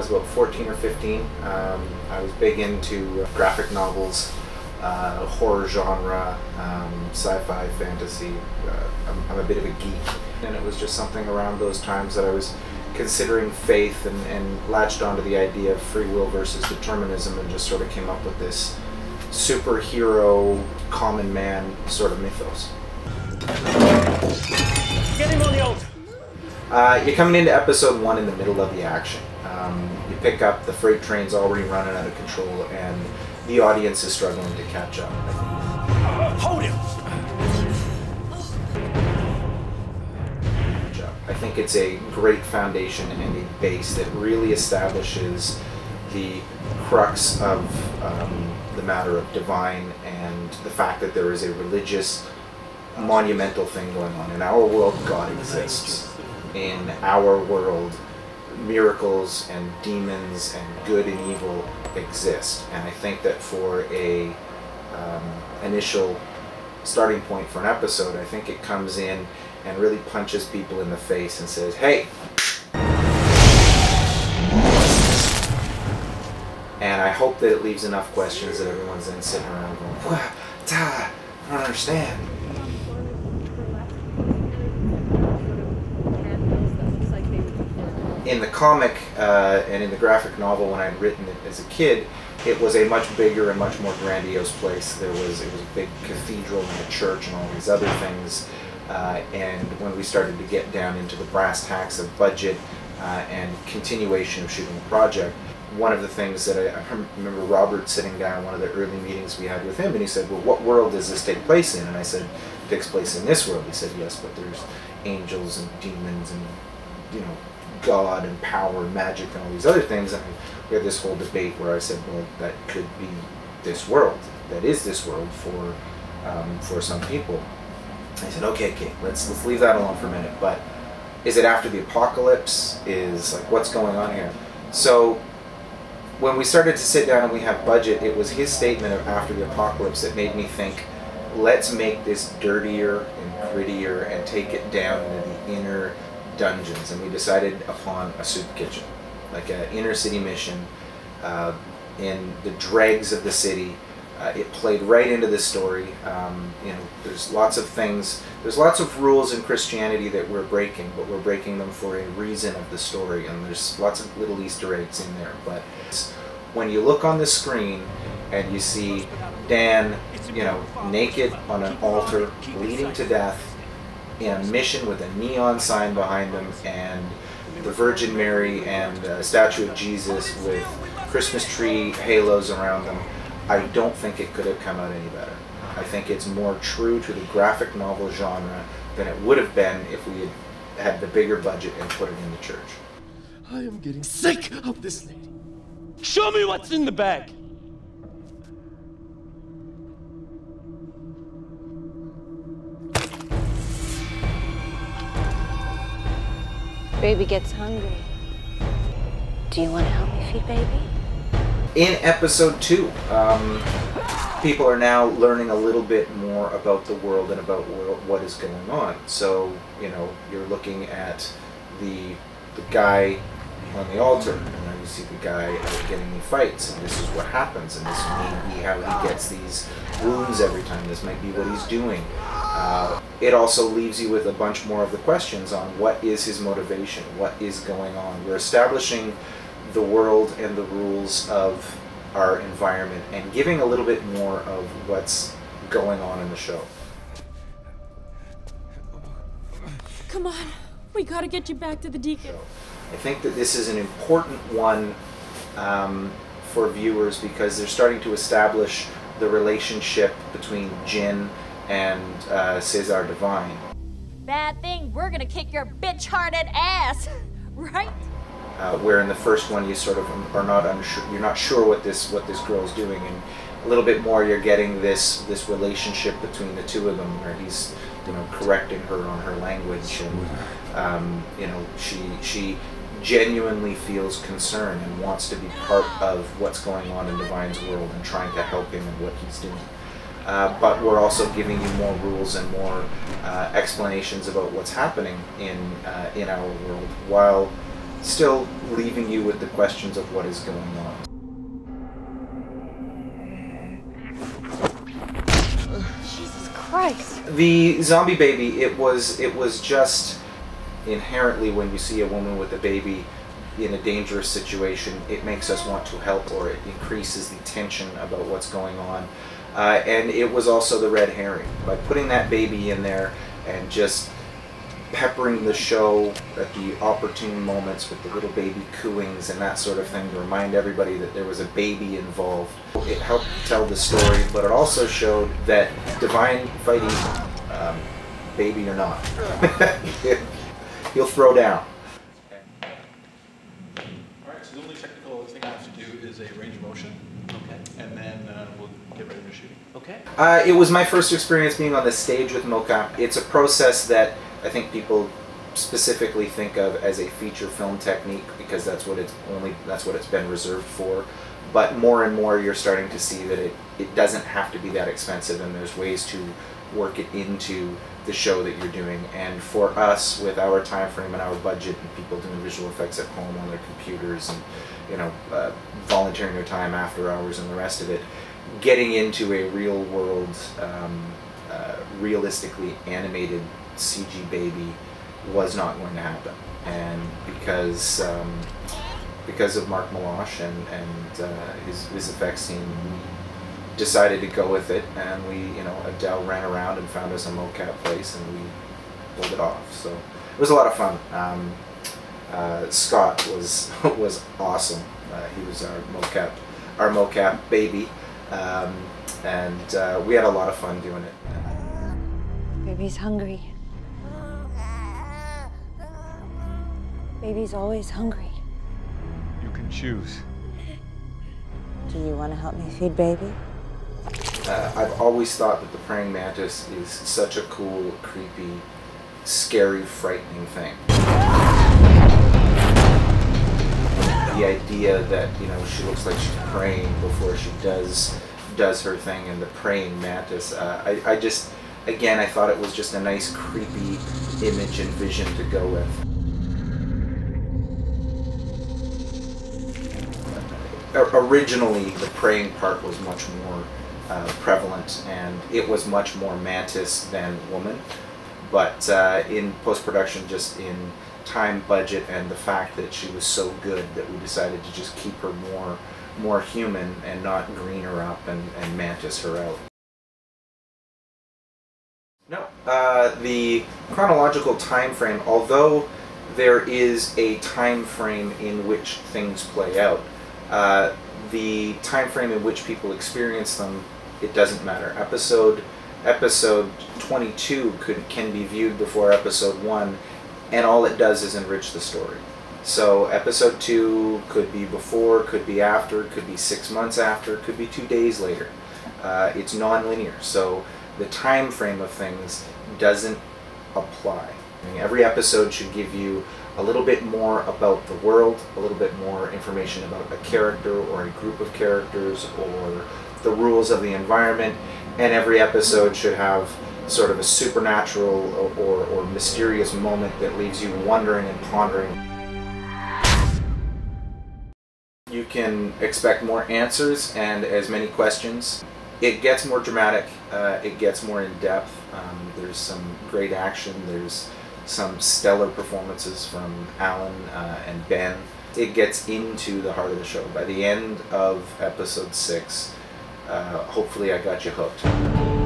was about 14 or 15. I was big into graphic novels, horror genre, sci-fi, fantasy. I'm a bit of a geek, and it was just something around those times that I was considering faith and latched onto the idea of free will versus determinism, and just sort of came up with this superhero, common man sort of mythos. Get him on the altar! You're coming into episode 1 in the middle of the action. You pick up, the freight train's already running out of control, and the audience is struggling to catch up. Hold him! I think it's a great foundation and a base that really establishes the crux of the matter of divine, and the fact that there is a religious, monumental thing going on. In our world, God exists. In our world, miracles and demons and good and evil exist. And I think that for a initial starting point for an episode, I think it comes in and really punches people in the face and says, hey! And I hope that it leaves enough questions that everyone's then sitting around going, what? I don't understand. In the comic and in the graphic novel, when I'd written it as a kid, it was a much bigger and much more grandiose place. It was a big cathedral and a church and all these other things. And when we started to get down into the brass tacks of budget and continuation of shooting the project, one of the things that I remember Robert sitting down, one of the early meetings we had with him, and he said, well, what world does this take place in? And I said, it takes place in this world. He said, yes, but there's angels and demons and, you know, God and power and magic and all these other things. And we had this whole debate where I said, well, that could be this world. That is this world for some people. I said, okay, let's leave that alone for a minute. But is it after the apocalypse? Is like, what's going on here? So when we started to sit down and we have budget, it was his statement of after the apocalypse that made me think, let's make this dirtier and grittier and take it down into the inner dungeons. And we decided upon a soup kitchen, like an inner city mission in the dregs of the city. It played right into the story. You know, there's lots of things, there's lots of rules in Christianity that we're breaking, but we're breaking them for a reason of the story, and there's lots of little Easter eggs in there. But when you look on the screen and you see Dan, you know, naked on an altar, bleeding to death, in a mission with a neon sign behind him, and the Virgin Mary and a statue of Jesus with Christmas tree halos around them, I don't think it could have come out any better. I think it's more true to the graphic novel genre than it would have been if we had the bigger budget and put it in the church. I am getting sick of this lady. Show me what's in the bag. Baby gets hungry. Do you want to help me feed baby? In episode 2, people are now learning a little bit more about the world and about what is going on. So, you know, you're looking at the guy on the altar, and then you see the guy getting in fights, and this is what happens, and this may be how he gets these wounds every time. This might be what he's doing. It also leaves you with a bunch more of the questions on what is his motivation, what is going on. We're establishing the world and the rules of our environment and giving a little bit more of what's going on in the show. Come on, we gotta get you back to the deacon. I think that this is an important one for viewers because they're starting to establish the relationship between Jin and Cesar Divine. Bad thing, we're gonna kick your bitch-hearted ass, right? Where in the first one you sort of are not unsure, you're not sure what this girl's doing, and a little bit more you're getting this relationship between the two of them, where he's, you know, correcting her on her language, and you know, she genuinely feels concern and wants to be part of what's going on in Divine's world and trying to help him in what he's doing. But we're also giving you more rules and more explanations about what's happening in our world, while still leaving you with the questions of what is going on. Jesus Christ. The zombie baby, it was just inherently, when you see a woman with a baby in a dangerous situation, it makes us want to help, or it increases the tension about what's going on. And it was also the red herring. By putting that baby in there and just peppering the show at the opportune moments with the little baby cooings and that sort of thing to remind everybody that there was a baby involved, it helped tell the story, but it also showed that divine fighting, baby or not, he'll throw down. Alright, so the only technical thing I have to do is a range of motion. Okay. And then we'll get ready for shooting. Okay. It was my first experience being on the stage with mocap. It's a process that I think people specifically think of as a feature film technique because that's what it's been reserved for. But more and more you're starting to see that it doesn't have to be that expensive, and there's ways to work it into the show that you're doing. And for us, with our time frame and our budget, and people doing visual effects at home on their computers, and volunteering their time after hours and the rest of it, getting into a real world, realistically animated CG baby was not going to happen. And because of Mark Meloche and his effects team, we decided to go with it, and Adele ran around and found us a mocap place, and we pulled it off. So it was a lot of fun. Scott was awesome. He was our mocap baby, and we had a lot of fun doing it. Baby's hungry. Baby's always hungry. You can choose. Do you want to help me feed baby? I've always thought that the praying mantis is such a cool, creepy, scary, frightening thing. The idea that, she looks like she's praying before she does her thing, and the praying mantis, I thought it was just a nice, creepy image and vision to go with. Originally, the praying part was much more prevalent, and it was much more mantis than woman. But in post-production, just in time, budget, and the fact that she was so good, that we decided to just keep her more human and not green her up and mantis her out. No, the chronological time frame, although there is a time frame in which things play out, the time frame in which people experience them, it doesn't matter. Episode 22 can be viewed before episode 1, and all it does is enrich the story. So episode 2 could be before, could be after, could be 6 months after, could be 2 days later. It's non-linear, so the time frame of things doesn't apply. Every episode should give you a little bit more about the world, a little bit more information about a character or a group of characters, or the rules of the environment, and every episode should have sort of a supernatural or mysterious moment that leaves you wondering and pondering. You can expect more answers and as many questions. It gets more dramatic, it gets more in depth. There's some great action, there's some stellar performances from Alan and Ben. It gets into the heart of the show. By the end of episode 6, hopefully I got you hooked.